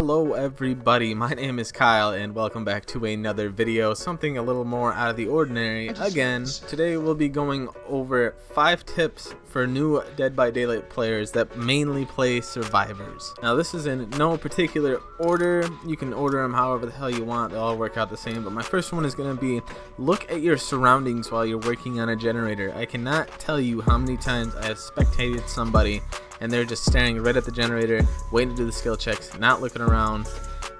Hello everybody, my name is Kyle and welcome back to another video, something a little more out of the ordinary. Again, today we'll be going over 5 tips for new Dead by Daylight players that mainly play survivors. Now this is in no particular order, you can order them however the hell you want, they'll all work out the same, but my first one is going to be look at your surroundings while you're working on a generator. I cannot tell you how many times I have spectated somebody and they're just staring right at the generator, waiting to do the skill checks, not looking around.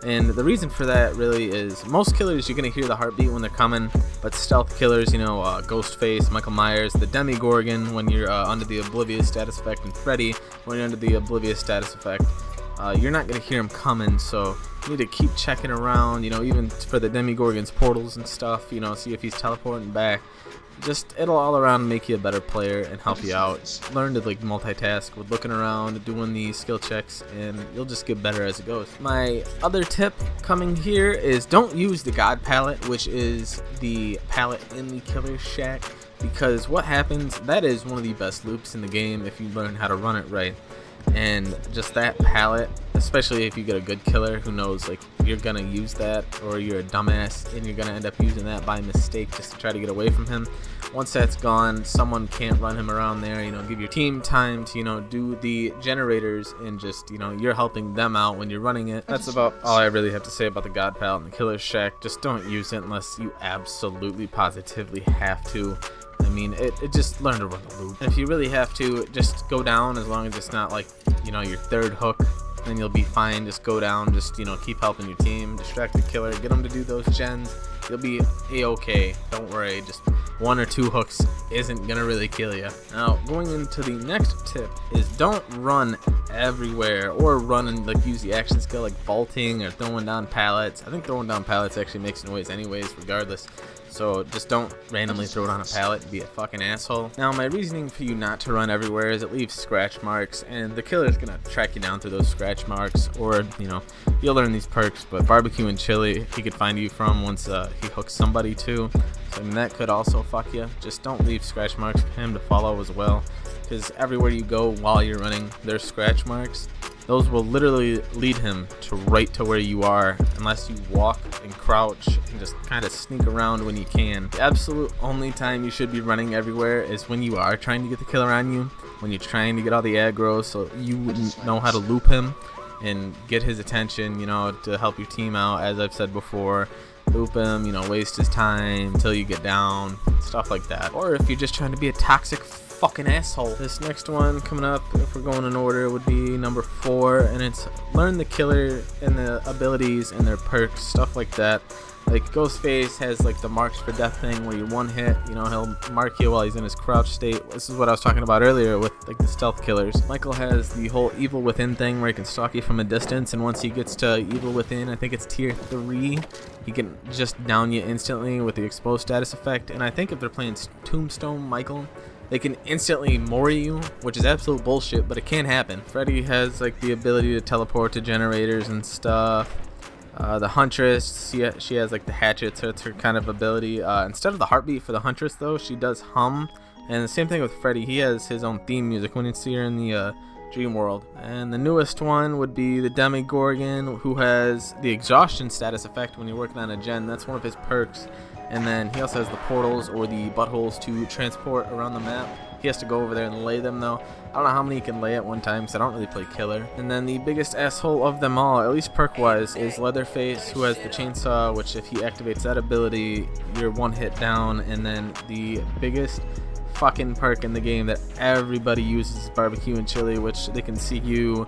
And the reason for that really is most killers you're gonna hear the heartbeat when they're coming, but stealth killers, you know, Ghostface, Michael Myers, the Demogorgon when you're under the oblivious status effect, and Freddy when you're under the oblivious status effect, you're not gonna hear them coming. So you need to keep checking around, you know, even for the Demogorgon's portals and stuff, you know, see if he's teleporting back. Just it'll all around make you a better player and help you out. Learn to like multitask with looking around, doing the skill checks, and you'll just get better as it goes. My other tip coming here is don't use the God palette, which is the palette in the Killer Shack, because what happens, that is one of the best loops in the game if you learn how to run it right. And just that palette, especially if you get a good killer who knows like you're gonna use that, or you're a dumbass and you're gonna end up using that by mistake just to try to get away from him. Once that's gone, someone can't run him around there. You know, give your team time to, you know, do the generators, and just, you know, you're helping them out when you're running it. That's about all I really have to say about the God palette and the Killer Shack. Just don't use it unless you absolutely positively have to. I mean, it just learn to run the loop. And if you really have to, just go down, as long as it's not like, you know, your third hook, then you'll be fine. Just go down, just, you know, keep helping your team, distract the killer, get them to do those gens. You'll be a-okay. Don't worry, just 1 or 2 hooks isn't gonna really kill you. Now, going into the next tip is don't run everywhere, or run and like use the action skill like vaulting or throwing down pallets. I think throwing down pallets actually makes noise anyways, regardless. So just don't randomly throw it on a pallet and be a fucking asshole. Now my reasoning for you not to run everywhere is it leaves scratch marks, and the killer's gonna track you down through those scratch marks, or, you know, you'll learn these perks, but barbecue and chili he could find you from once he hooks somebody too. So I mean, that could also fuck you. Just don't leave scratch marks for him to follow as well, because everywhere you go while you're running there's scratch marks. Those will literally lead him to right to where you are, unless you walk and crouch and just kind of sneak around when you can. The absolute only time you should be running everywhere is when you are trying to get the killer on you, when you're trying to get all the aggro so you know how to loop him and get his attention, you know, to help your team out. As I've said before, loop him, you know, waste his time until you get down, stuff like that. Or if you're just trying to be a toxic fucking asshole. This next one coming up, if we're going in order, would be number 4, and it's learn the killer and the abilities and their perks, stuff like that. Like Ghostface has like the marks for death thing, where you one hit, you know, he'll mark you while he's in his crouch state. This is what I was talking about earlier with like the stealth killers. Michael has the whole evil within thing, where he can stalk you from a distance, and once he gets to evil within, I think it's tier 3, he can just down you instantly with the exposed status effect. And I think if they're playing Tombstone Michael, they can instantly mori you, which is absolute bullshit, but it can happen. Freddy has like the ability to teleport to generators and stuff. The Huntress, she has like the hatchet, so it's her kind of ability. Instead of the heartbeat for the Huntress though, she does hum. And the same thing with Freddy, he has his own theme music when you see her in the dream world. And the newest one would be the Demogorgon, who has the exhaustion status effect when you're working on a gen. That's one of his perks. And then he also has the portals, or the buttholes, to transport around the map. He has to go over there and lay them though. I don't know how many he can lay at one time, because I don't really play killer. And then the biggest asshole of them all, at least perk wise, is Leatherface, who has the chainsaw, which if he activates that ability, you're 1 hit down. And then the biggest fucking perk in the game that everybody uses is barbecue and chili, which they can see you.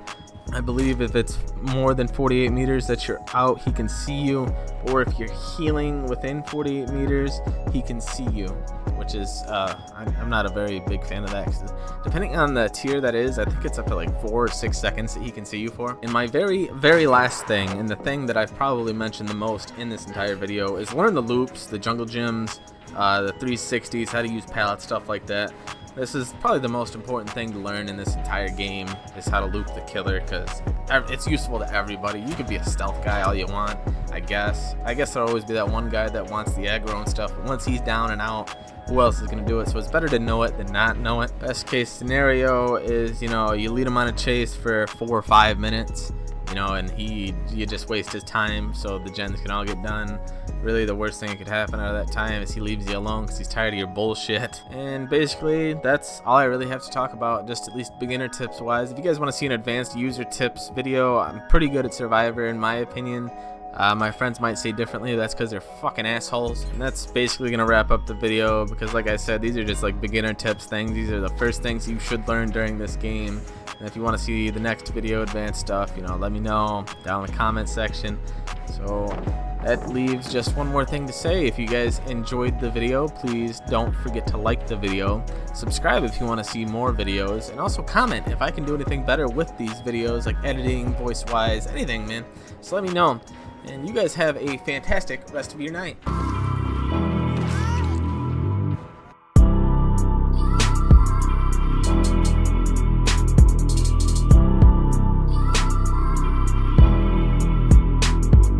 I believe if it's more than 48 meters that you're out, he can see you, or if you're healing within 48 meters, he can see you, which is, I'm not a very big fan of that, 'cause depending on the tier that is, I think it's up to like 4 or 6 seconds that he can see you for. And my very, very last thing, and the thing that I've probably mentioned the most in this entire video, is learn the loops, the jungle gyms, the 360s, how to use pallets, stuff like that. This is probably the most important thing to learn in this entire game, is how to loop the killer, because it's useful to everybody. You could be a stealth guy all you want, I guess. There'll always be that one guy that wants the aggro and stuff, but once he's down and out, who else is going to do it? So it's better to know it than not know it. Best case scenario is, you know, you lead him on a chase for 4 or 5 minutes, you know, and you just waste his time so the gens can all get done. Really, the worst thing that could happen out of that time is he leaves you alone because he's tired of your bullshit. And basically, that's all I really have to talk about, just at least beginner tips wise. If you guys want to see an advanced user tips video, I'm pretty good at Survivor in my opinion. My friends might say differently, that's because they're fucking assholes. And that's basically gonna wrap up the video, because like I said, these are just like beginner tips things. These are the first things you should learn during this game. And if you want to see the next video advanced stuff, you know, let me know down in the comment section. So that leaves just one more thing to say. If you guys enjoyed the video, please don't forget to like the video, subscribe if you want to see more videos, and also comment if I can do anything better with these videos, like editing, voice wise, anything, man. Just let me know. And you guys have a fantastic rest of your night.